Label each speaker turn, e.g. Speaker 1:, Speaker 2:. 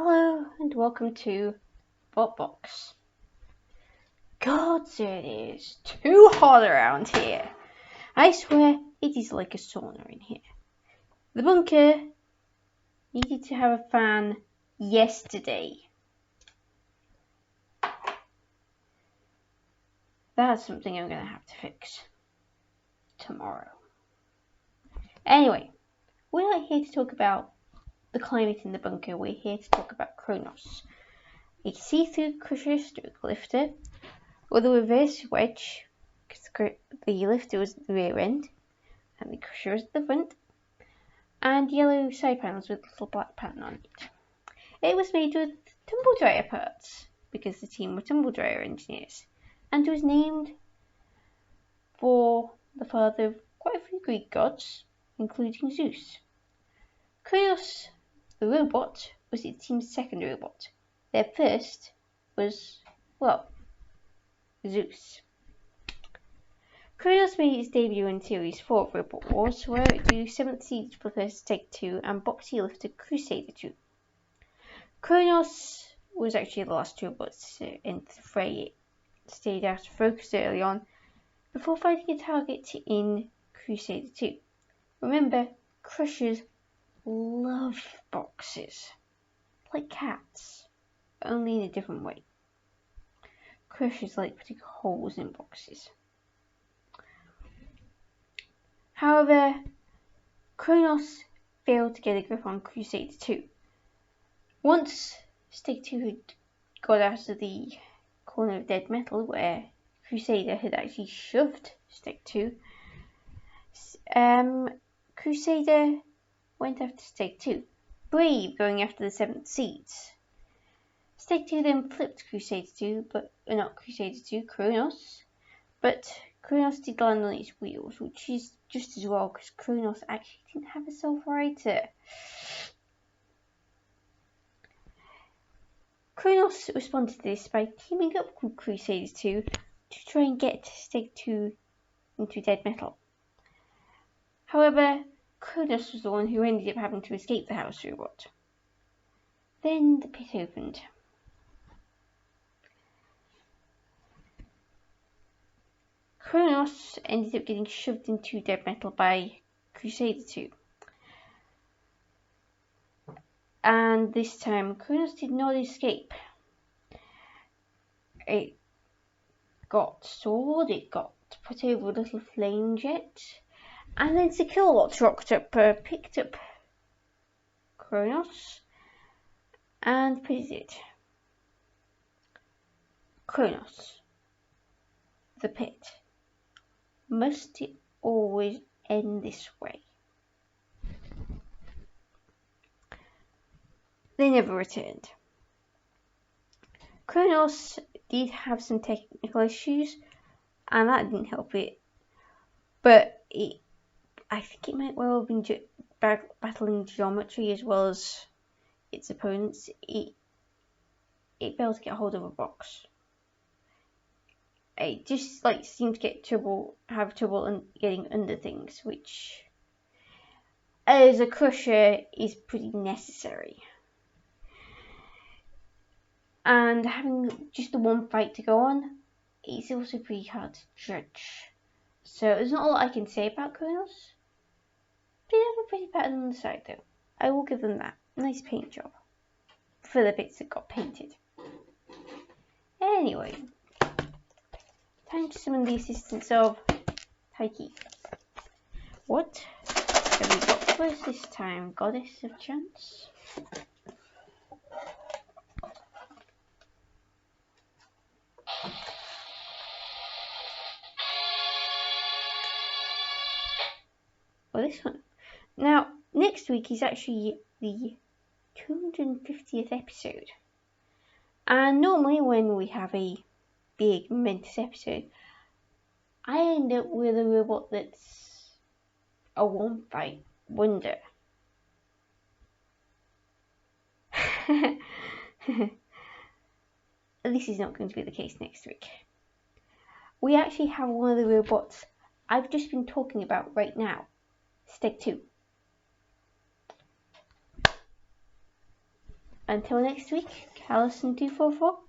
Speaker 1: Hello and welcome to Box. God, it is too hot around here. I swear it is like a sauna in here. The bunker needed to have a fan yesterday. That's something I'm going to have to fix tomorrow. Anyway, we're not here to talk about the climate in the bunker. We're here to talk about Cronos, a see-through crusher stroke lifter with a reverse wedge, because the lifter was at the rear end and the crusher was at the front, and yellow side panels with a little black pattern on it. It was made with tumble dryer parts because the team were tumble dryer engineers, and was named for the father of quite a few Greek gods, including Zeus. Cronos, the robot, was the team's second robot. Their first was, Zeus. Cronos made its debut in Series 4 of Robot Wars, where it drew 7th Siege Professor Take 2 and Boxy Lifter Crusader 2. Cronos was actually the last robot to enter the fray. It stayed out of focus early on, before finding a target in Crusader 2. Remember, Crushers love boxes, like cats, only in a different way. Crushers like putting holes in boxes. However, Cronos failed to get a grip on Crusader 2. Once Stake 2 had got out of the corner of dead metal where Crusader had actually shoved Stake 2, Crusader went after Stake 2, brave going after the 7th seeds. Stake 2 then flipped Crusader 2, Cronos, but Cronos did land on its wheels, which is just as well because Cronos actually didn't have a self-righter. Cronos responded to this by teaming up with Crusaders 2 to try and get Stake 2 into dead metal. However, Cronos was the one who ended up having to escape the house robot. Then the pit opened. Cronos ended up getting shoved into dead metal by Crusader 2. And this time, Cronos did not escape. It got soared, it got put over a little flame jet, and then Sir Killalot rocked up, picked up Cronos, and pitted it. Cronos, the pit. Must it always end this way? They never returned. Cronos did have some technical issues, and that didn't help it. But I think it might well have been battling geometry as well as its opponents. It failed to get hold of a box. It just seemed to have trouble getting under things, which as a crusher is pretty necessary. And having just the one fight to go on, it's also pretty hard to judge. So there's not a lot I can say about Cronos. They have a pretty pattern on the side though. I will give them that. Nice paint job for the bits that got painted. Anyway, time to summon the assistance of Taiki. What have we got for us this time, Goddess of Chance? Well, this one. Now, next week is actually the 250th episode. And normally when we have a big, momentous episode, I end up with a robot that's a one-fight wonder. This is not going to be the case next week. We actually have one of the robots I've just been talking about right now, Stake 2. until next week, Callison244